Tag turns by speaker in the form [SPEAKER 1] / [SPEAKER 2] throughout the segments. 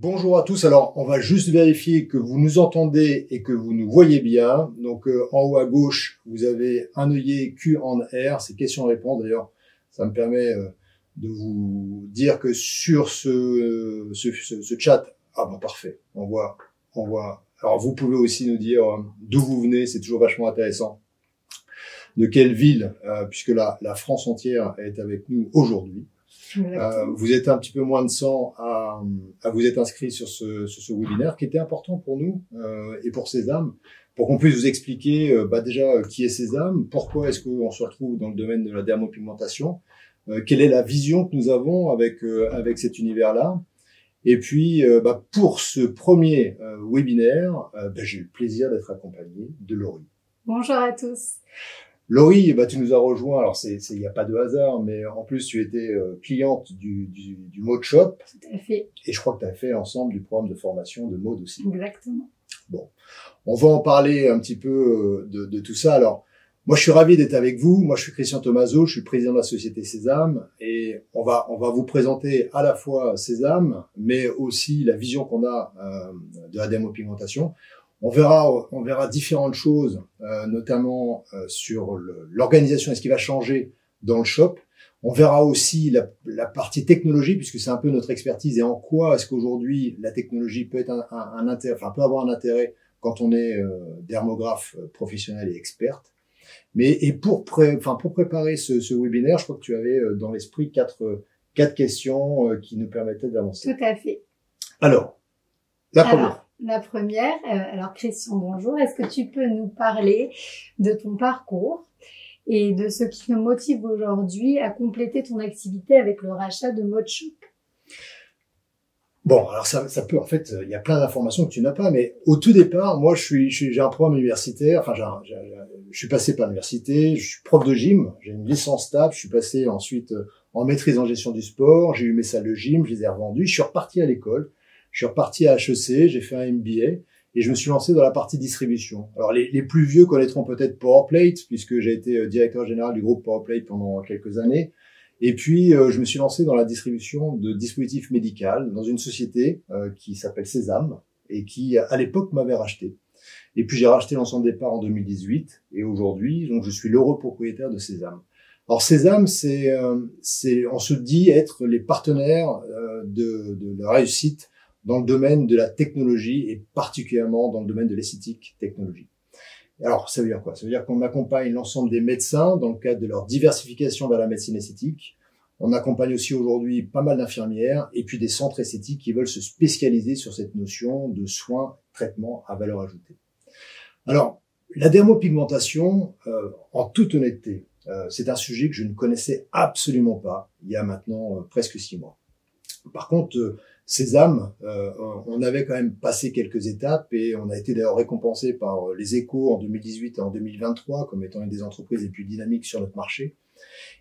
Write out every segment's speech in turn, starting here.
[SPEAKER 1] Bonjour à tous. Alors, on va juste vérifier que vous nous entendez et que vous nous voyez bien. Donc, en haut à gauche, vous avez un œillet Q&R, c'est questions-réponses. D'ailleurs, ça me permet de vous dire que sur ce chat, ah bon, parfait, on voit. Alors, vous pouvez aussi nous dire d'où vous venez, c'est toujours vachement intéressant. De quelle ville, puisque la France entière est avec nous aujourd'hui. Vous êtes un petit peu moins de 100 à vous être inscrit sur ce webinaire qui était important pour nous et pour Sésame, pour qu'on puisse vous expliquer déjà qui est Sésame, pourquoi est-ce qu'on se retrouve dans le domaine de la dermopigmentation, quelle est la vision que nous avons avec cet univers-là. Et puis, pour ce premier webinaire, j'ai eu le plaisir d'être accompagné de Laurie.
[SPEAKER 2] Bonjour à tous.
[SPEAKER 1] Laurie, tu nous as rejoint. Alors, il n'y a pas de hasard, mais en plus, tu étais cliente du Mode Shop.
[SPEAKER 2] Tout à fait.
[SPEAKER 1] Et je crois que tu as fait ensemble du programme de formation de Mode aussi.
[SPEAKER 2] Exactement.
[SPEAKER 1] Bon, on va en parler un petit peu de tout ça. Alors, moi, je suis ravi d'être avec vous. Moi, je suis Christian Thomazeau, je suis président de la société Sésame, et on va vous présenter à la fois Sésame, mais aussi la vision qu'on a de la dermopigmentation. On verra différentes choses, notamment sur l'organisation et ce qui va changer dans le shop. On verra aussi la partie technologie, puisque c'est un peu notre expertise, et en quoi est-ce qu'aujourd'hui la technologie peut être peut avoir un intérêt quand on est dermographe professionnel et experte. Pour préparer ce webinaire, je crois que tu avais dans l'esprit quatre questions qui nous permettaient d'avancer.
[SPEAKER 2] Tout à fait.
[SPEAKER 1] Alors,
[SPEAKER 2] la première, alors Christian, bonjour. Est-ce que tu peux nous parler de ton parcours et de ce qui te motive aujourd'hui à compléter ton activité avec le rachat de Mode Shop?
[SPEAKER 1] Bon, alors ça peut, en fait, il y a plein d'informations que tu n'as pas, mais au tout départ, moi, j'ai un programme universitaire, je suis passé par l'université, je suis prof de gym, j'ai une licence TAP, je suis passé ensuite en maîtrise en gestion du sport, j'ai eu mes salles de gym, je les ai revendues, je suis reparti à l'école. Je suis reparti à HEC, j'ai fait un MBA et je me suis lancé dans la partie distribution. Alors les plus vieux connaîtront peut-être PowerPlate puisque j'ai été directeur général du groupe PowerPlate pendant quelques années. Et puis je me suis lancé dans la distribution de dispositifs médicaux dans une société qui s'appelle Sésame et qui à l'époque m'avait racheté. Et puis j'ai racheté l'ensemble des parts en 2018 et aujourd'hui donc je suis l'heureux propriétaire de Sésame. Alors Sésame, on se dit être les partenaires de la réussite dans le domaine de la technologie et particulièrement dans le domaine de l'esthétique technologie. Alors, ça veut dire quoi? Ça veut dire qu'on accompagne l'ensemble des médecins dans le cadre de leur diversification vers la médecine esthétique. On accompagne aussi aujourd'hui pas mal d'infirmières et puis des centres esthétiques qui veulent se spécialiser sur cette notion de soins, traitements à valeur ajoutée. Alors, la dermopigmentation, en toute honnêteté, c'est un sujet que je ne connaissais absolument pas il y a maintenant presque 6 mois. Par contre, Sésame, on avait quand même passé quelques étapes et on a été d'ailleurs récompensé par les Échos en 2018 et en 2023 comme étant une des entreprises les plus dynamiques sur notre marché.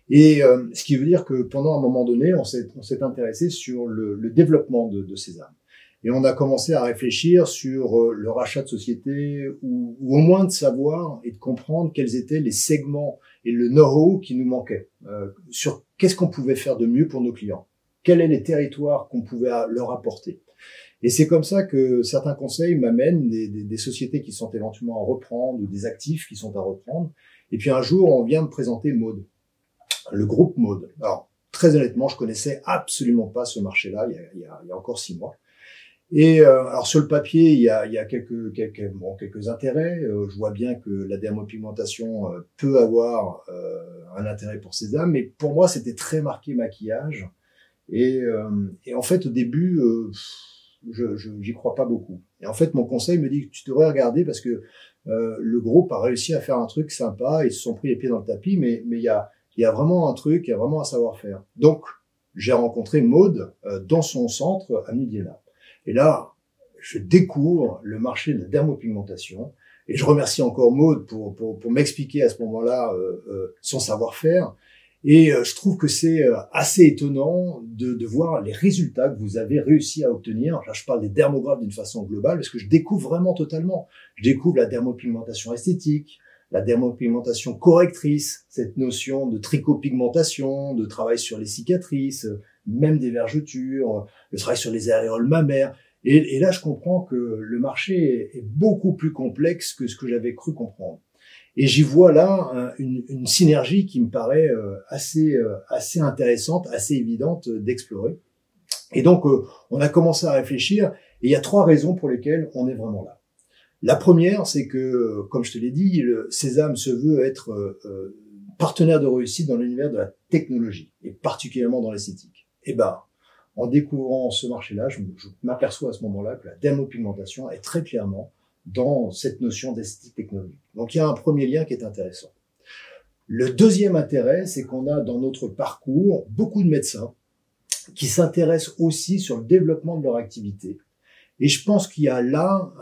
[SPEAKER 1] Et ce qui veut dire que pendant un moment donné, on s'est intéressé sur le développement de Sésame. Et on a commencé à réfléchir sur le rachat de société ou au moins de savoir et de comprendre quels étaient les segments et le know-how qui nous manquaient sur qu'est-ce qu'on pouvait faire de mieux pour nos clients. Quels sont les territoires qu'on pouvait leur apporter. Et c'est comme ça que certains conseils m'amènent des sociétés qui sont éventuellement à reprendre ou des actifs qui sont à reprendre. Et puis un jour, on vient me présenter Mode, le groupe Mode. Alors, très honnêtement, je connaissais absolument pas ce marché-là il y a encore 6 mois. Et alors sur le papier, il y a quelques intérêts. Je vois bien que la dermopigmentation peut avoir un intérêt pour Sésame, mais pour moi, c'était très marqué maquillage. Et en fait, au début, j'y crois pas beaucoup. Et en fait, mon conseil me dit que tu devrais regarder parce que le groupe a réussi à faire un truc sympa, ils se sont pris les pieds dans le tapis, mais il y a vraiment un truc, il y a vraiment un savoir-faire. Donc, j'ai rencontré Maude dans son centre à Midi-Léna. Et là, je découvre le marché de la dermopigmentation. Et je remercie encore Maude pour m'expliquer à ce moment-là son savoir-faire. Et je trouve que c'est assez étonnant de voir les résultats que vous avez réussi à obtenir. Là, je parle des dermographes d'une façon globale parce que je découvre vraiment totalement. Je découvre la dermopigmentation esthétique, la dermopigmentation correctrice, cette notion de trichopigmentation, de travail sur les cicatrices, même des vergetures, le travail sur les aréoles mammaires. Et là, je comprends que le marché est beaucoup plus complexe que ce que j'avais cru comprendre. Et j'y vois là une synergie qui me paraît assez intéressante, assez évidente d'explorer. Et donc, on a commencé à réfléchir, et il y a 3 raisons pour lesquelles on est vraiment là. La première, c'est que, comme je te l'ai dit, le Sésame se veut être partenaire de réussite dans l'univers de la technologie, et particulièrement dans l'esthétique. Et ben, en découvrant ce marché-là, je m'aperçois à ce moment-là que la dermopigmentation est très clairement dans cette notion d'esthétique technologique. Donc il y a un premier lien qui est intéressant. Le deuxième intérêt, c'est qu'on a dans notre parcours beaucoup de médecins qui s'intéressent aussi sur le développement de leur activité. Et je pense qu'il y a là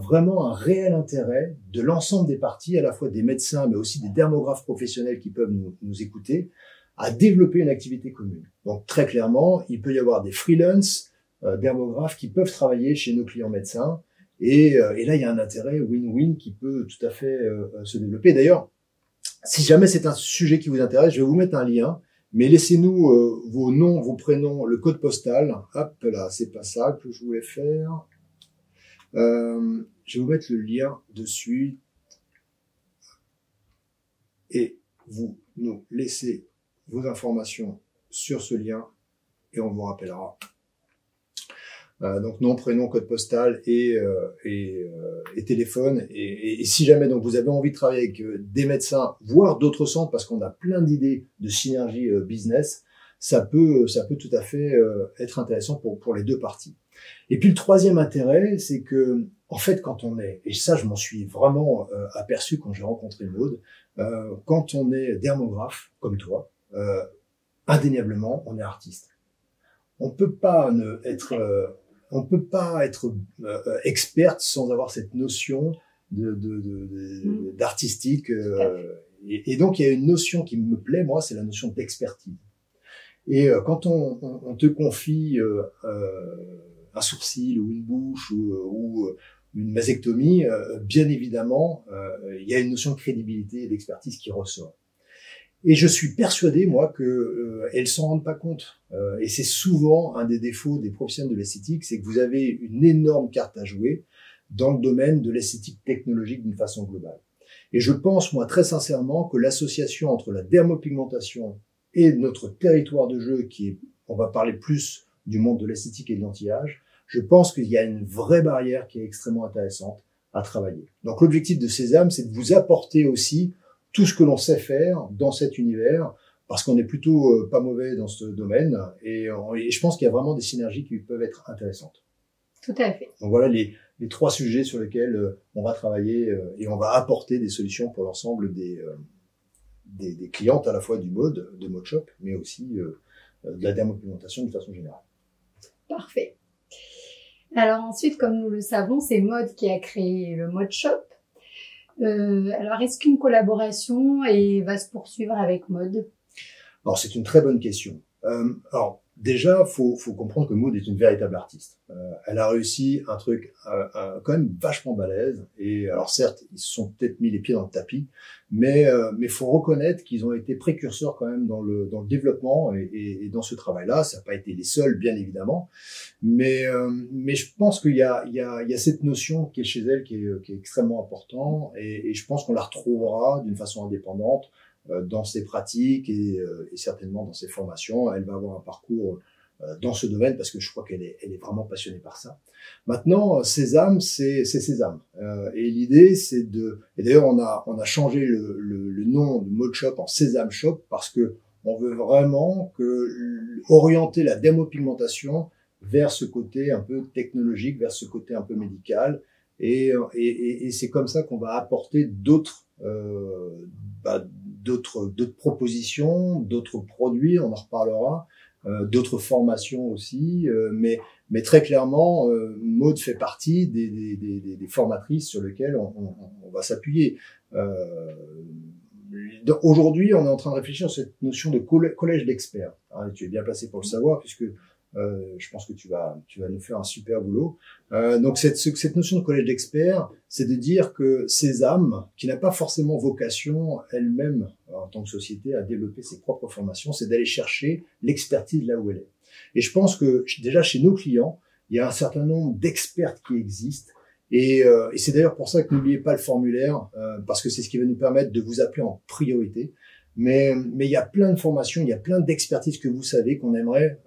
[SPEAKER 1] vraiment un réel intérêt de l'ensemble des parties, à la fois des médecins, mais aussi des dermographes professionnels qui peuvent nous écouter, à développer une activité commune. Donc très clairement, il peut y avoir des freelance dermographes qui peuvent travailler chez nos clients médecins. Et là, il y a un intérêt win-win qui peut tout à fait se développer. D'ailleurs, si jamais c'est un sujet qui vous intéresse, je vais vous mettre un lien. Mais laissez-nous vos noms, vos prénoms, le code postal. Hop là, c'est pas ça que je voulais faire. Je vais vous mettre le lien dessus. Et vous nous laissez vos informations sur ce lien et on vous rappellera. Donc nom, prénom, code postal et téléphone. Et si jamais donc vous avez envie de travailler avec des médecins, voire d'autres centres, parce qu'on a plein d'idées de synergie business, ça peut tout à fait être intéressant pour les deux parties. Et puis le troisième intérêt, c'est que en fait quand on est, et ça je m'en suis vraiment aperçu quand j'ai rencontré Maud, quand on est dermographe comme toi, indéniablement on est artiste. On peut pas être experte sans avoir cette notion d'artistique. Et donc, il y a une notion qui me plaît, moi, c'est la notion d'expertise. Et quand on te confie un sourcil ou une bouche ou une mastectomie, bien évidemment, il y a une notion de crédibilité et d'expertise qui ressort. Et je suis persuadé, moi, que elles s'en rendent pas compte. Et c'est souvent un des défauts des professionnels de l'esthétique, c'est que vous avez une énorme carte à jouer dans le domaine de l'esthétique technologique d'une façon globale. Et je pense, moi, très sincèrement, que l'association entre la dermopigmentation et notre territoire de jeu, qui est, on va parler plus du monde de l'esthétique et de l'anti-âge, je pense qu'il y a une vraie barrière qui est extrêmement intéressante à travailler. Donc l'objectif de Sésame, c'est de vous apporter aussi tout ce que l'on sait faire dans cet univers, parce qu'on est plutôt pas mauvais dans ce domaine, et je pense qu'il y a vraiment des synergies qui peuvent être intéressantes.
[SPEAKER 2] Tout à fait.
[SPEAKER 1] Donc voilà les 3 sujets sur lesquels on va travailler et on va apporter des solutions pour l'ensemble des clientes, à la fois du mode, de Mode Shop, mais aussi de la dermopigmentation de façon générale.
[SPEAKER 2] Parfait. Alors ensuite, comme nous le savons, c'est Maud qui a créé le Mode Shop. Alors, est-ce qu'une collaboration va se poursuivre avec Maud?
[SPEAKER 1] Alors, c'est une très bonne question. Alors, déjà, faut comprendre que Maud est une véritable artiste. Elle a réussi un truc quand même vachement balèze. Et alors, certes, ils se sont peut-être mis les pieds dans le tapis, mais faut reconnaître qu'ils ont été précurseurs quand même dans le développement et dans ce travail-là. Ça n'a pas été les seuls, bien évidemment, mais je pense qu'il y a cette notion qui est chez elle qui est extrêmement importante, et je pense qu'on la retrouvera d'une façon indépendante dans ses pratiques et certainement dans ses formations. Elle va avoir un parcours dans ce domaine parce que je crois qu'elle est vraiment passionnée par ça. Maintenant, Sésame, c'est Sésame. Et l'idée, c'est et d'ailleurs, on a changé le nom de Mode Shop en Sésame Shop parce que on veut vraiment orienter la dermopigmentation vers ce côté un peu technologique, vers ce côté un peu médical. Et c'est comme ça qu'on va apporter d'autres propositions, d'autres produits, on en reparlera, d'autres formations aussi, mais très clairement, Maud fait partie des formatrices sur lesquelles on va s'appuyer. Aujourd'hui, on est en train de réfléchir à cette notion de collège d'experts. Hein, tu es bien placé pour le savoir, puisque je pense que tu vas nous faire un super boulot. Donc cette notion de collège d'experts, c'est de dire que Sésame, qui n'a pas forcément vocation elle-même en tant que société à développer ses propres formations, c'est d'aller chercher l'expertise là où elle est. Et je pense que déjà chez nos clients, il y a un certain nombre d'experts qui existent. Et c'est d'ailleurs pour ça que n'oubliez pas le formulaire, parce que c'est ce qui va nous permettre de vous appeler en priorité. Mais il y a plein de formations, il y a plein d'expertises que vous savez qu'on aimerait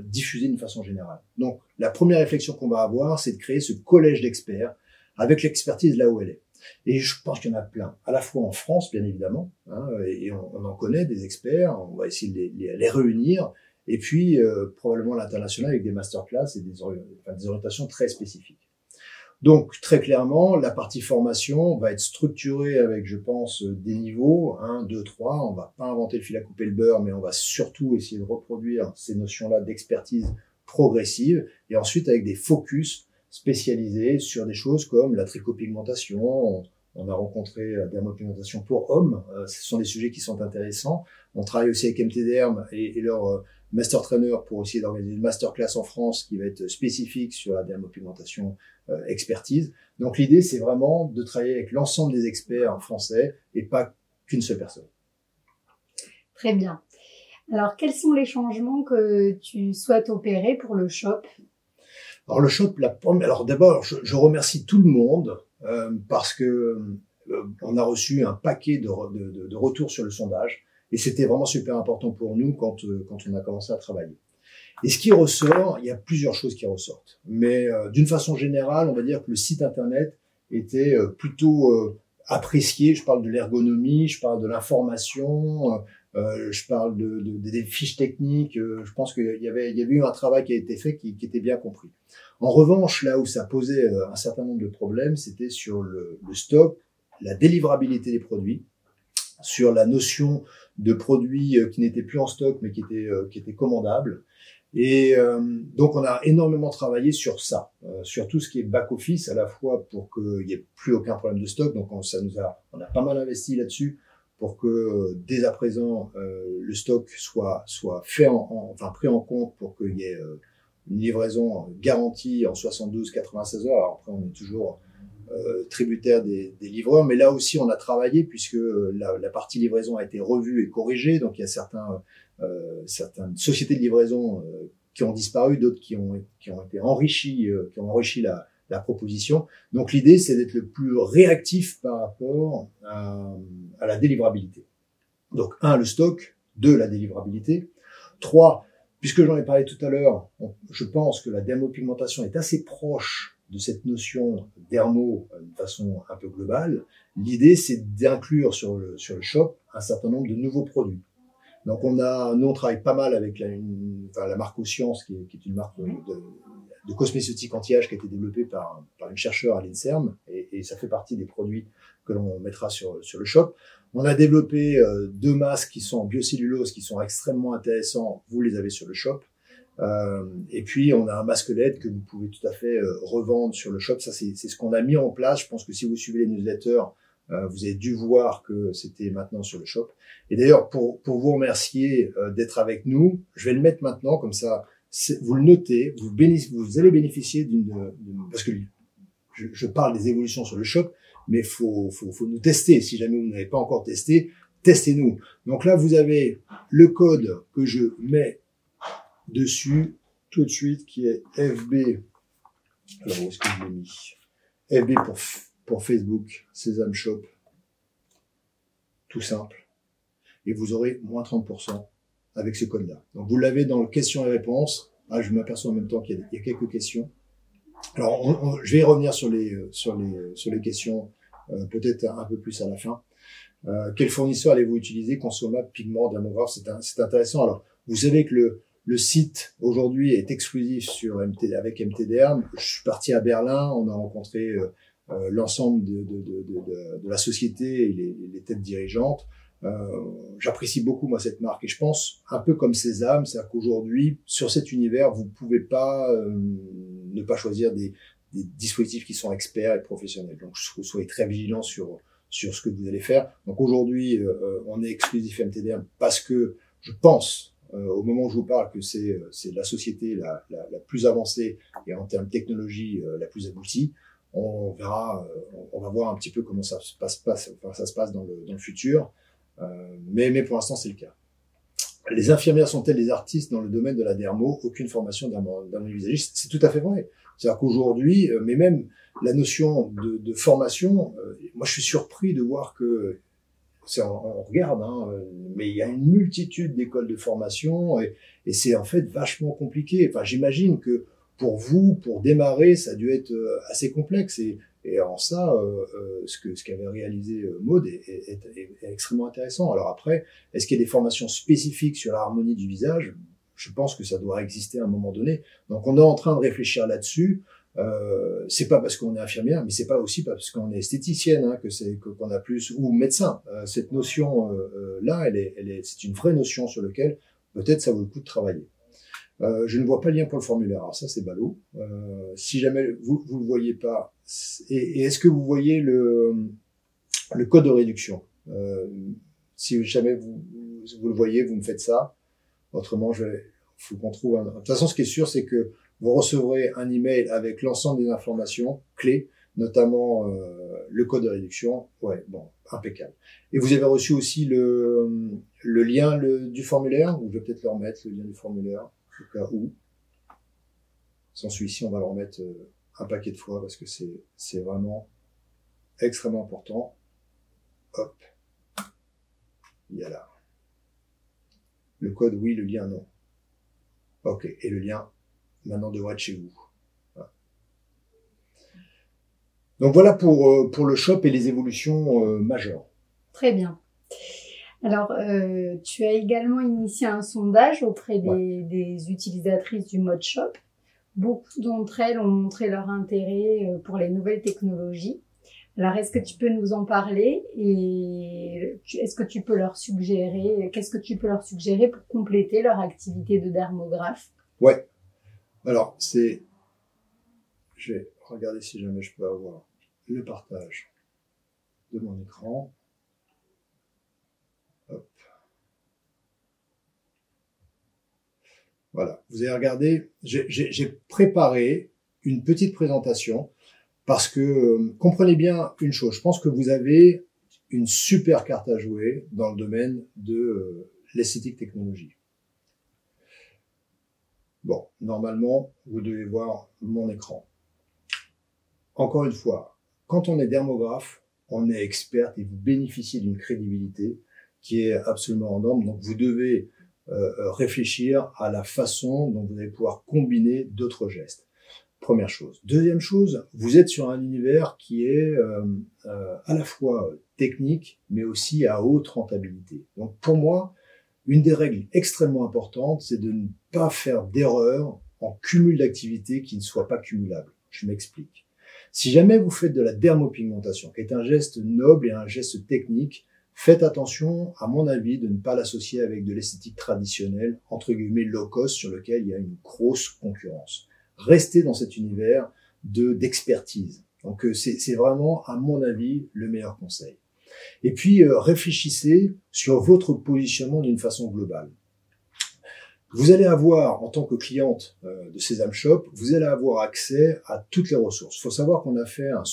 [SPEAKER 1] diffuser d'une façon générale. Donc, la première réflexion qu'on va avoir, c'est de créer ce collège d'experts avec l'expertise là où elle est. Et je pense qu'il y en a plein, à la fois en France, bien évidemment, hein, et on en connaît des experts, on va essayer de les réunir, et puis probablement à l'international avec des masterclass et des orientations très spécifiques. Donc, très clairement, la partie formation va être structurée avec, je pense, des niveaux, 1, 2, 3. On va pas inventer le fil à couper le beurre, mais on va surtout essayer de reproduire ces notions-là d'expertise progressive, et ensuite avec des focus spécialisés sur des choses comme la trichopigmentation. On a rencontré la dermopigmentation pour hommes. Ce sont des sujets qui sont intéressants. On travaille aussi avec MTDerm et leur master trainer pour essayer d'organiser une masterclass en France qui va être spécifique sur la dermopigmentation expertise. Donc l'idée, c'est vraiment de travailler avec l'ensemble des experts français et pas qu'une seule personne.
[SPEAKER 2] Très bien. Alors, quels sont les changements que tu souhaites opérer pour le shop?
[SPEAKER 1] Alors le shop, alors d'abord, je remercie tout le monde parce que on a reçu un paquet de retours sur le sondage et c'était vraiment super important pour nous quand on a commencé à travailler. Et ce qui ressort, il y a plusieurs choses qui ressortent. Mais d'une façon générale, on va dire que le site internet était plutôt apprécié. Je parle de l'ergonomie, je parle de l'information, je parle des fiches techniques. Je pense qu'il y avait eu un travail qui a été fait qui était bien compris. En revanche, là où ça posait un certain nombre de problèmes, c'était sur le stock, la délivrabilité des produits, sur la notion de produits qui n'étaient plus en stock mais qui étaient commandables. Et donc on a énormément travaillé sur ça, sur tout ce qui est back office, à la fois pour qu'il n'y ait plus aucun problème de stock. Donc on a pas mal investi là-dessus pour que dès à présent le stock soit fait pris en compte pour qu'il y ait une livraison garantie en 72-96 heures. Alors après on est toujours tributaire des livreurs, mais là aussi on a travaillé puisque la partie livraison a été revue et corrigée. Donc il y a certaines sociétés de livraison qui ont disparu, d'autres qui ont été enrichies, qui ont enrichi la proposition. Donc l'idée, c'est d'être le plus réactif par rapport à la délivrabilité. Donc 1, le stock, 2, la délivrabilité, 3, puisque j'en ai parlé tout à l'heure, je pense que la dermopigmentation est assez proche de cette notion dermo de façon un peu globale. L'idée, c'est d'inclure sur le shop un certain nombre de nouveaux produits. Donc nous on travaille pas mal avec la marque Oscience, qui est une marque de cosmétiques anti-âge qui a été développée par une chercheure à l'INSERM, et ça fait partie des produits que l'on mettra sur le shop. On a développé 2 masques qui sont en biocellulose, qui sont extrêmement intéressants. Vous les avez sur le shop. Et puis on a un masque LED que vous pouvez tout à fait revendre sur le shop. Ça c'est ce qu'on a mis en place. Je pense que si vous suivez les newsletters, vous avez dû voir que c'était maintenant sur le shop. Et d'ailleurs, pour vous remercier d'être avec nous, je vais le mettre maintenant, comme ça, vous le notez, vous allez bénéficier parce que je parle des évolutions sur le shop, mais faut nous tester. Si jamais vous n'avez pas encore testé, testez-nous. Donc là, vous avez le code que je mets dessus tout de suite, qui est FB. Alors, où est-ce que je l'ai mis? FB pour Facebook, Sésame Shop, tout simple. Et vous aurez moins 30% avec ce code-là. Donc vous l'avez dans le questions et réponses. Ah, je m'aperçois en même temps qu'il y a quelques questions. Alors je vais y revenir sur les questions peut-être un peu plus à la fin. Quel fournisseur allez-vous utiliser? Consomable, pigment, dermographe, c'est intéressant. Alors vous savez que le site aujourd'hui est exclusif avec MTDerm. Je suis parti à Berlin, on a rencontré l'ensemble de la société et les têtes dirigeantes. J'apprécie beaucoup moi cette marque et je pense un peu comme Sésame, c'est-à-dire qu'aujourd'hui sur cet univers vous pouvez pas ne pas choisir des dispositifs qui sont experts et professionnels. Donc soyez très vigilants sur ce que vous allez faire. Donc aujourd'hui on est exclusif MTDerm parce que je pense au moment où je vous parle que c'est la société la plus avancée et en termes de technologie la plus aboutie. On verra, on va voir un petit peu comment ça se passe dans le futur. Mais pour l'instant, c'est le cas. les infirmières sont-elles des artistes dans le domaine de la dermo? Aucune formation dermovisagiste. C'est tout à fait vrai. C'est-à-dire qu'aujourd'hui, mais même la notion de formation, moi je suis surpris de voir que on regarde, hein, mais il y a une multitude d'écoles de formation et c'est en fait vachement compliqué. Enfin, j'imagine que pour vous, pour démarrer, ça a dû être assez complexe et en ça, ce qu'avait réalisé Maud est extrêmement intéressant. Alors après, est-ce qu'il y a des formations spécifiques sur l'harmonie du visage? Je pense que ça doit exister à un moment donné. Donc on est en train de réfléchir là-dessus. C'est pas parce qu'on est infirmière, mais c'est pas aussi parce qu'on est esthéticienne hein, qu'on a plus ou médecin. Cette notion là, c'est une vraie notion sur laquelle peut-être ça vaut le coup de travailler. Je ne vois pas le lien pour le formulaire. Alors ça, c'est ballot. Si jamais vous le voyez pas, et est-ce que vous voyez le code de réduction? Si jamais vous le voyez, vous me faites ça. Autrement, faut qu'on trouve un. De toute façon, ce qui est sûr, c'est que vous recevrez un email avec l'ensemble des informations clés, notamment le code de réduction. Ouais, bon, impeccable. Et vous avez reçu aussi le lien du formulaire. Ou je vais peut-être le remettre, le lien du formulaire, au cas où. Sans celui-ci, on va le remettre un paquet de fois parce que c'est vraiment extrêmement important. Hop. Il y a là. Le code, oui, le lien, non. Ok, et le lien, maintenant, devrait être chez vous. Voilà. Donc voilà pour le shop et les évolutions majeures.
[SPEAKER 2] Très bien. Alors, tu as également initié un sondage auprès des utilisatrices du mode shop. Beaucoup d'entre elles ont montré leur intérêt pour les nouvelles technologies. Alors, est-ce que tu peux nous en parler et est-ce que tu peux leur suggérer, qu'est-ce que tu peux leur suggérer pour compléter leur activité de dermographe?
[SPEAKER 1] Ouais. Alors, je vais regarder si jamais je peux avoir le partage de mon écran. Hop. Voilà. Vous avez regardé, j'ai préparé une petite présentation parce que comprenez bien une chose. Je pense que vous avez une super carte à jouer dans le domaine de l'esthétique technologie. Bon, normalement, vous devez voir mon écran. Encore une fois, quand on est dermographe, on est expert et vous bénéficiez d'une crédibilité qui est absolument en norme. Donc, vous devez réfléchir à la façon dont vous allez pouvoir combiner d'autres gestes. Première chose. Deuxième chose, vous êtes sur un univers qui est à la fois technique, mais aussi à haute rentabilité. Donc, pour moi, une des règles extrêmement importantes, c'est de ne pas faire d'erreur en cumul d'activités qui ne soient pas cumulables. Je m'explique. Si jamais vous faites de la dermopigmentation, qui est un geste noble et un geste technique, faites attention, à mon avis, de ne pas l'associer avec de l'esthétique traditionnelle, entre guillemets low cost, sur lequel il y a une grosse concurrence. Restez dans cet univers d'expertise. Donc c'est vraiment, à mon avis, le meilleur conseil. Et puis, réfléchissez sur votre positionnement d'une façon globale. Vous allez avoir, en tant que cliente de Sésame Shop, vous allez avoir accès à toutes les ressources. Il faut savoir qu'on a fait une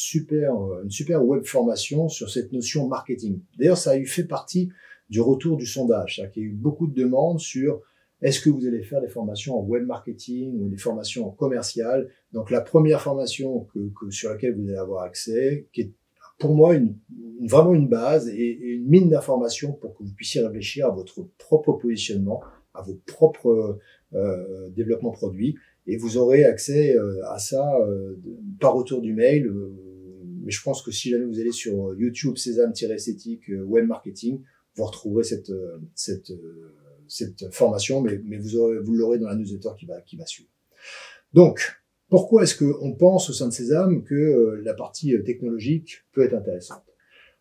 [SPEAKER 1] super web formation sur cette notion marketing. D'ailleurs, ça a fait partie du retour du sondage. C'est-à-dire qu'il y a eu beaucoup de demandes sur est-ce que vous allez faire des formations en web marketing ou des formations en commercial. Donc, la première formation sur laquelle vous allez avoir accès, qui est pour moi vraiment une base et une mine d'informations pour que vous puissiez réfléchir à votre propre positionnement, à vos propres développements produits, et vous aurez accès à ça par retour du mail. Mais je pense que si jamais vous allez sur YouTube Sésame-esthétique web marketing, vous retrouverez cette formation, mais vous l'aurez dans la newsletter qui va suivre. Donc, pourquoi est-ce qu'on pense au sein de Sésame que la partie technologique peut être intéressante?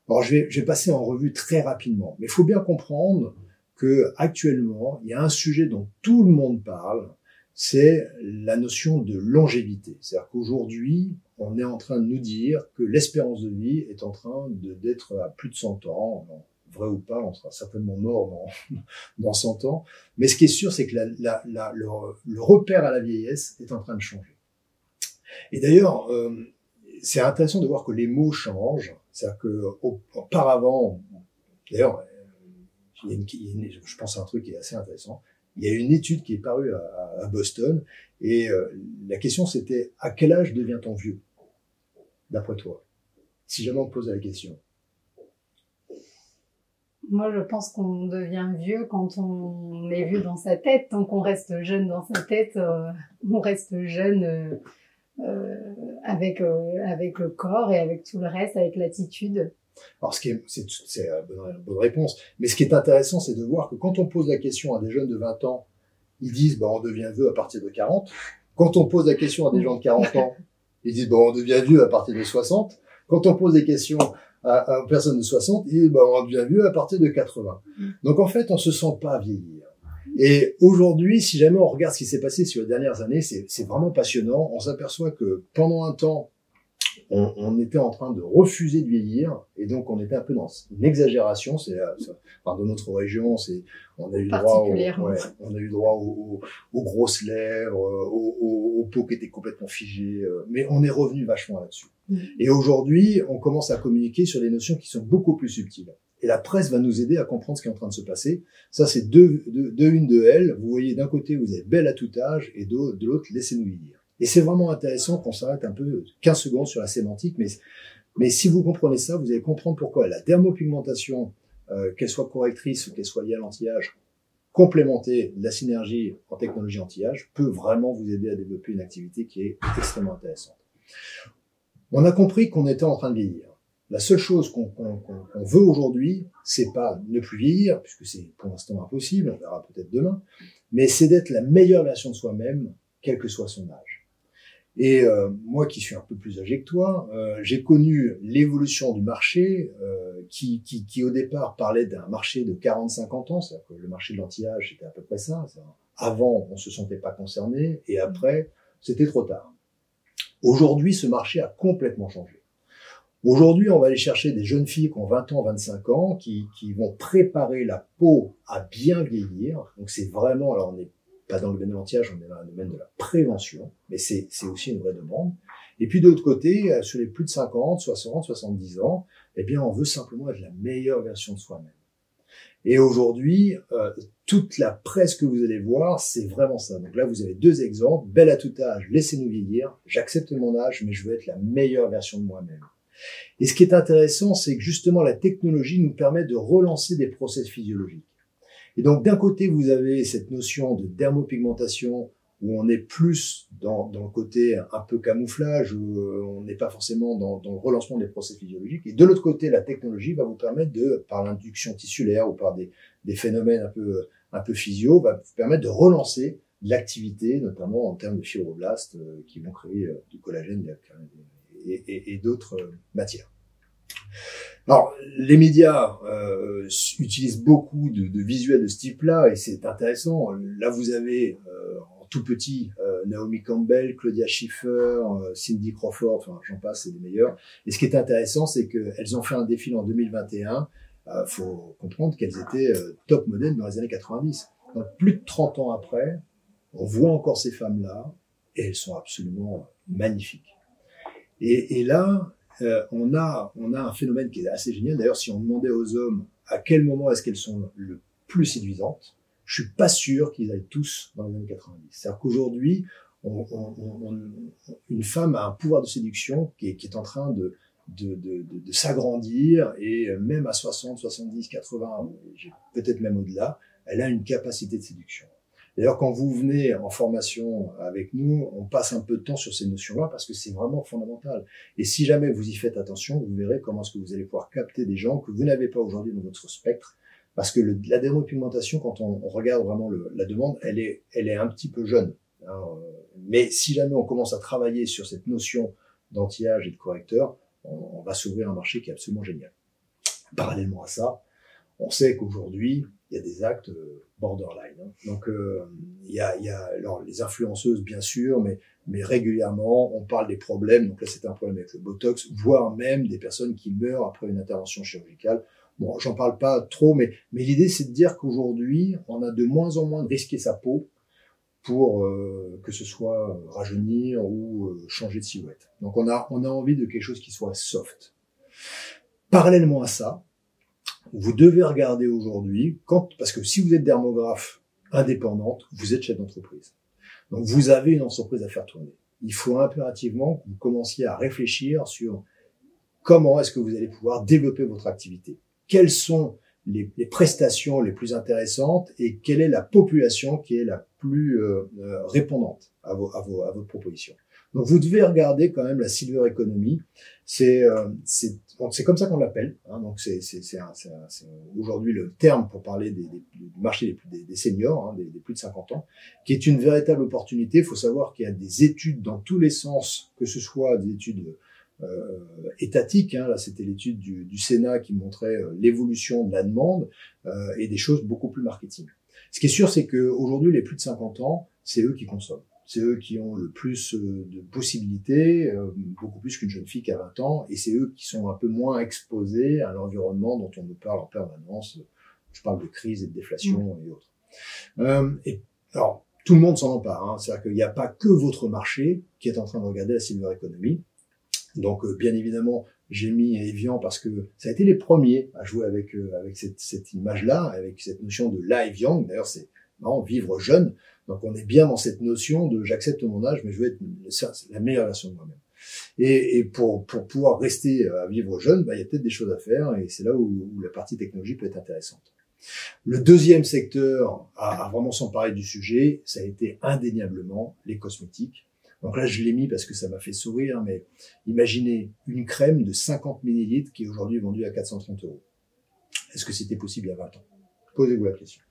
[SPEAKER 1] Alors, je vais passer en revue très rapidement, mais il faut bien comprendre que actuellement, il y a un sujet dont tout le monde parle, c'est la notion de longévité. C'est-à-dire qu'aujourd'hui, on est en train de nous dire que l'espérance de vie est en train d'être à plus de 100 ans. Vrai ou pas, on sera certainement mort dans 100 ans. Mais ce qui est sûr, c'est que le repère à la vieillesse est en train de changer. Et d'ailleurs, c'est intéressant de voir que les mots changent. C'est-à-dire que auparavant, d'ailleurs, je pense à un truc qui est assez intéressant. Il y a une étude qui est parue à Boston et la question c'était à quel âge devient-on vieux, d'après toi? Si jamais on te pose la question.
[SPEAKER 2] Moi, je pense qu'on devient vieux quand on est vieux dans sa tête. Tant qu'on reste jeune dans sa tête, on reste jeune avec le corps et avec tout le reste, avec l'attitude.
[SPEAKER 1] Alors, c'est une bonne réponse. Mais ce qui est intéressant, c'est de voir que quand on pose la question à des jeunes de 20 ans, ils disent, on devient vieux à partir de 40. Quand on pose la question à des gens de 40 ans, ils disent, on devient vieux à partir de 60. Quand on pose des questions à une personne de 60, ils disent, on devient vieux à partir de 80. Donc, en fait, on se sent pas vieillir. Et aujourd'hui, si jamais on regarde ce qui s'est passé sur les dernières années, c'est vraiment passionnant. On s'aperçoit que pendant un temps, on était en train de refuser de vieillir, et donc on était un peu dans une exagération. Dans notre région, on a eu droit aux grosses lèvres, aux peaux qui étaient complètement figées, mais on est revenu vachement là-dessus. Et aujourd'hui, on commence à communiquer sur des notions qui sont beaucoup plus subtiles. Et la presse va nous aider à comprendre ce qui est en train de se passer. Ça, c'est deux unes de elles. Vous voyez, d'un côté, vous avez belle à tout âge, et de l'autre, laissez-nous vieillir. Et c'est vraiment intéressant qu'on s'arrête un peu 15 secondes sur la sémantique, mais si vous comprenez ça, vous allez comprendre pourquoi la dermopigmentation, qu'elle soit correctrice ou qu'elle soit liée à l'anti-âge, complémentée de la synergie en technologie anti-âge, peut vraiment vous aider à développer une activité qui est extrêmement intéressante. On a compris qu'on était en train de vieillir. La seule chose qu'on veut aujourd'hui, c'est pas ne plus vieillir, puisque c'est pour l'instant impossible, on verra peut-être demain, mais c'est d'être la meilleure version de soi-même, quel que soit son âge. Et moi qui suis un peu plus âgé que toi, j'ai connu l'évolution du marché qui au départ parlait d'un marché de 40-50 ans, c'est-à-dire que le marché de l'anti-âge c'était à peu près ça. Avant, on se sentait pas concerné, et après, c'était trop tard. Aujourd'hui, ce marché a complètement changé. Aujourd'hui, on va aller chercher des jeunes filles qui ont 20 ans, 25 ans, qui vont préparer la peau à bien vieillir. Donc c'est vraiment, alors on n'est pas dans le domaine de l'anti-âge, on est dans le domaine de la prévention, mais c'est aussi une vraie demande. Et puis de l'autre côté, sur les plus de 50, 60, 70 ans, eh bien on veut simplement être la meilleure version de soi-même. Et aujourd'hui, toute la presse que vous allez voir, c'est vraiment ça. Donc là, vous avez deux exemples. Belle à tout âge, laissez-nous vieillir. J'accepte mon âge, mais je veux être la meilleure version de moi-même. Et ce qui est intéressant, c'est que justement la technologie nous permet de relancer des process physiologiques. Et donc d'un côté, vous avez cette notion de dermopigmentation où on est plus dans le côté un peu camouflage, où on n'est pas forcément dans le relancement des process physiologiques. Et de l'autre côté, la technologie va vous permettre par l'induction tissulaire ou par des phénomènes un peu physio, va vous permettre de relancer l'activité, notamment en termes de fibroblastes qui vont créer du collagène et d'autres matières. Alors, les médias utilisent beaucoup de visuels de ce type-là, et c'est intéressant. Là, vous avez en tout petit Naomi Campbell, Claudia Schiffer, Cindy Crawford, enfin j'en passe, c'est les meilleurs. Et ce qui est intéressant, c'est qu'elles ont fait un défilé en 2021. Faut comprendre qu'elles étaient top modèles dans les années 90. Donc, plus de 30 ans après, on voit encore ces femmes-là, et elles sont absolument magnifiques. Et là, on a un phénomène qui est assez génial. D'ailleurs, si on demandait aux hommes à quel moment est-ce qu'elles sont le plus séduisantes, je suis pas sûr qu'ils aillent tous dans les années 90. C'est-à-dire qu'aujourd'hui, une femme a un pouvoir de séduction qui est en train de s'agrandir, et même à 60, 70, 80, peut-être même au-delà, elle a une capacité de séduction. D'ailleurs, quand vous venez en formation avec nous, on passe un peu de temps sur ces notions-là parce que c'est vraiment fondamental. Et si jamais vous y faites attention, vous verrez comment est-ce que vous allez pouvoir capter des gens que vous n'avez pas aujourd'hui dans votre spectre. Parce que la dermopigmentation, quand on regarde vraiment la demande, elle est un petit peu jeune. Hein. Mais si jamais on commence à travailler sur cette notion d'anti-âge et de correcteur, on va s'ouvrir un marché qui est absolument génial. Parallèlement à ça, on sait qu'aujourd'hui, il y a des actes borderline. Hein. Donc, il y a alors, les influenceuses, bien sûr, mais régulièrement, on parle des problèmes. Donc là, c'est un problème avec le Botox, voire même des personnes qui meurent après une intervention chirurgicale. Bon, j'en parle pas trop, mais l'idée, c'est de dire qu'aujourd'hui, on a de moins en moins de risquer sa peau pour que ce soit rajeunir ou changer de silhouette. Donc, on a envie de quelque chose qui soit soft. Parallèlement à ça, vous devez regarder aujourd'hui, parce que si vous êtes dermographe indépendante, vous êtes chef d'entreprise. Donc vous avez une entreprise à faire tourner. Il faut impérativement que vous commenciez à réfléchir sur comment est-ce que vous allez pouvoir développer votre activité. Quelles sont les prestations les plus intéressantes et quelle est la population qui est la plus répondante à votre proposition. Donc vous devez regarder quand même la silver economy. C'est comme ça qu'on l'appelle. Hein. Donc c'est aujourd'hui le terme pour parler du marché des seniors, hein, des plus de 50 ans, qui est une véritable opportunité. Il faut savoir qu'il y a des études dans tous les sens, que ce soit des études étatiques. Hein. Là, c'était l'étude du Sénat qui montrait l'évolution de la demande et des choses beaucoup plus marketing. Ce qui est sûr, c'est que aujourd'hui, les plus de 50 ans, c'est eux qui consomment. C'est eux qui ont le plus de possibilités, beaucoup plus qu'une jeune fille qui a 20 ans, et c'est eux qui sont un peu moins exposés à l'environnement dont on nous parle en permanence. Je parle de crise et de déflation et autres. Et alors, tout le monde s'en empare. Hein. C'est-à-dire qu'il n'y a pas que votre marché qui est en train de regarder la silver economy. Donc, bien évidemment, j'ai mis Evian parce que ça a été les premiers à jouer avec cette image-là, avec cette notion de live young. D'ailleurs, c'est marrant, vivre jeune. Donc, on est bien dans cette notion de j'accepte mon âge, mais je veux être la meilleure version de moi-même. Et pour pouvoir rester à vivre jeune, il y a peut-être des choses à faire et c'est là où la partie technologie peut être intéressante. Le deuxième secteur à vraiment s'emparer du sujet, ça a été indéniablement les cosmétiques. Donc là, je l'ai mis parce que ça m'a fait sourire, mais imaginez une crème de 50 millilitres qui est aujourd'hui vendue à 430 €. Est-ce que c'était possible il y a 20 ans? Posez-vous la question.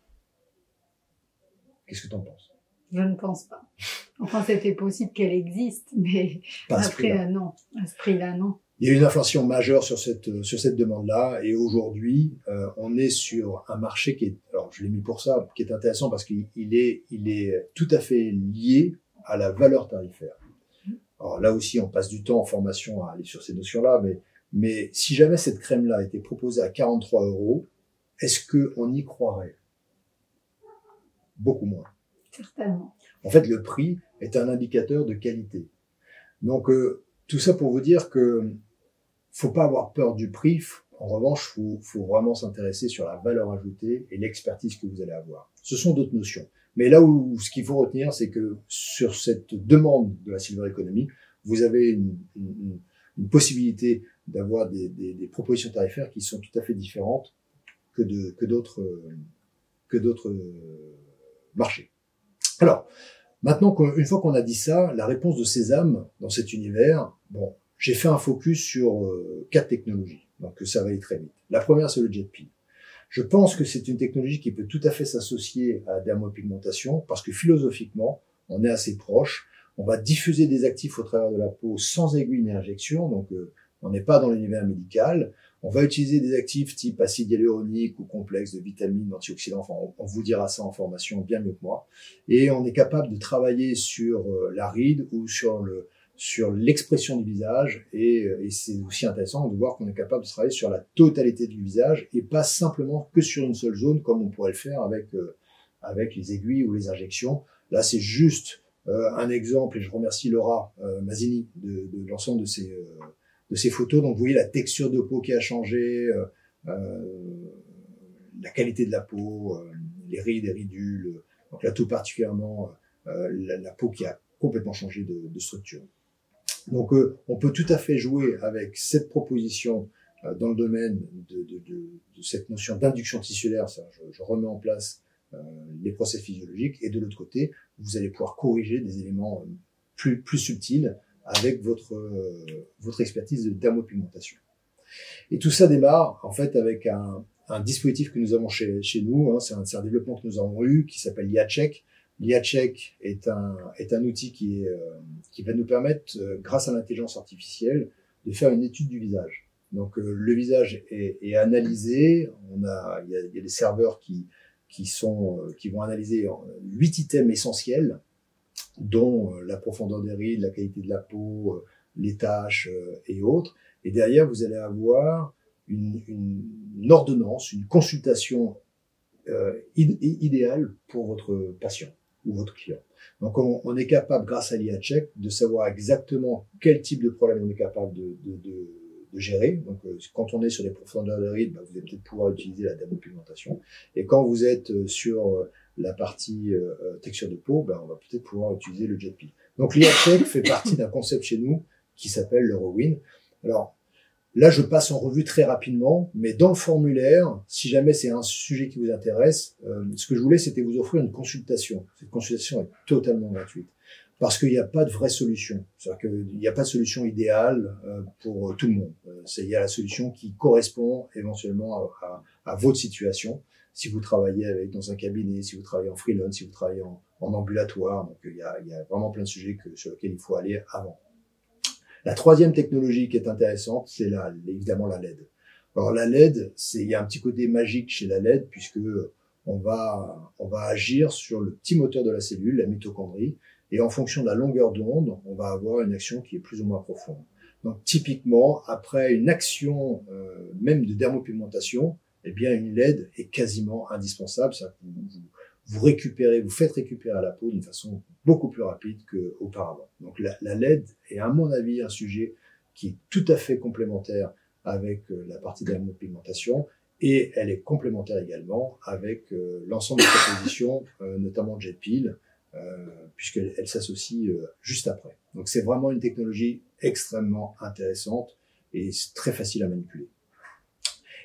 [SPEAKER 1] Qu'est-ce que tu en penses?
[SPEAKER 2] Je ne pense pas. Enfin, c'était possible qu'elle existe, mais après, non. À ce prix-là, non.
[SPEAKER 1] Il y a une inflation majeure sur cette demande-là, et aujourd'hui, on est sur un marché qui est, alors je l'ai mis pour ça, qui est intéressant parce qu'il est tout à fait lié à la valeur tarifaire. Alors là aussi, on passe du temps en formation à aller sur ces notions-là, mais si jamais cette crème-là était proposée à 43 €, est-ce qu'on y croirait? Beaucoup moins.
[SPEAKER 2] Certainement.
[SPEAKER 1] En fait, le prix est un indicateur de qualité. Donc, tout ça pour vous dire que faut pas avoir peur du prix. En revanche, faut vraiment s'intéresser sur la valeur ajoutée et l'expertise que vous allez avoir. Ce sont d'autres notions. Mais là où ce qu'il faut retenir, c'est que sur cette demande de la silver economy, vous avez une possibilité d'avoir des propositions tarifaires qui sont tout à fait différentes que d'autres marchés. Alors, maintenant qu'une fois qu'on a dit ça, la réponse de Sésame dans cet univers, bon, j'ai fait un focus sur 4 technologies, donc ça va aller très vite. La première, c'est le jet peel. Je pense que c'est une technologie qui peut tout à fait s'associer à la dermopigmentation parce que philosophiquement, on est assez proche. On va diffuser des actifs au travers de la peau sans aiguille ni injection, donc on n'est pas dans l'univers médical. On va utiliser des actifs type acide hyaluronique ou complexe de vitamines, d'antioxydants. Enfin, on vous dira ça en formation bien mieux que moi. Et on est capable de travailler sur la ride ou sur l'expression du visage et c'est aussi intéressant de voir qu'on est capable de travailler sur la totalité du visage et pas simplement que sur une seule zone comme on pourrait le faire avec les aiguilles ou les injections. Là, c'est juste un exemple et je remercie Laura Mazzini de l'ensemble de ces photos. Donc, vous voyez la texture de peau qui a changé, la qualité de la peau, les rides et ridules. Donc là, tout particulièrement, la peau qui a complètement changé de structure. Donc, on peut tout à fait jouer avec cette proposition dans le domaine de cette notion d'induction tissulaire. Je remets en place les process physiologiques et de l'autre côté, vous allez pouvoir corriger des éléments plus subtils avec votre expertise de dermopigmentation. Et tout ça démarre en fait avec un dispositif que nous avons chez nous. Hein, c'est un développement que nous avons eu qui s'appelle LIACheck. LIACheck est un outil qui va nous permettre, grâce à l'intelligence artificielle, de faire une étude du visage. Donc le visage est analysé. Il y a des serveurs qui vont analyser 8 items essentiels, dont la profondeur des rides, la qualité de la peau, les taches et autres. Et derrière, vous allez avoir une ordonnance, une consultation idéale pour votre patient ou votre client. Donc, on est capable, grâce à l'IACheck, de savoir exactement quel type de problème on est capable de gérer. Donc, quand on est sur des profondeurs de ride, vous allez peut-être pouvoir utiliser la dermopigmentation. Et quand vous êtes sur la partie texture de peau, on va peut-être pouvoir utiliser le jet peel. Donc, l'IA Check fait partie d'un concept chez nous qui s'appelle le Rowin. Alors, là, je passe en revue très rapidement, mais dans le formulaire, si jamais c'est un sujet qui vous intéresse, ce que je voulais, c'était vous offrir une consultation. Cette consultation est totalement gratuite. Parce qu'il n'y a pas de vraie solution. C'est-à-dire qu'il n'y a pas de solution idéale pour tout le monde. Il y a la solution qui correspond éventuellement à votre situation. Si vous travaillez dans un cabinet, si vous travaillez en freelance, si vous travaillez en ambulatoire. Donc il y a vraiment plein de sujets sur lesquels il faut aller avant. La troisième technologie qui est intéressante, c'est évidemment la LED. Alors la LED, il y a un petit côté magique chez la LED puisque on va agir sur le petit moteur de la cellule, la mitochondrie. Et en fonction de la longueur d'onde, on va avoir une action qui est plus ou moins profonde. Donc typiquement, après une action même de dermopigmentation, eh bien une LED est quasiment indispensable. Vous faites récupérer la peau d'une façon beaucoup plus rapide qu'auparavant. Donc la LED est à mon avis un sujet qui est tout à fait complémentaire avec la partie dermopigmentation et elle est complémentaire également avec l'ensemble des propositions, notamment jet peel, puisqu'elle s'associe juste après. Donc c'est vraiment une technologie extrêmement intéressante et très facile à manipuler.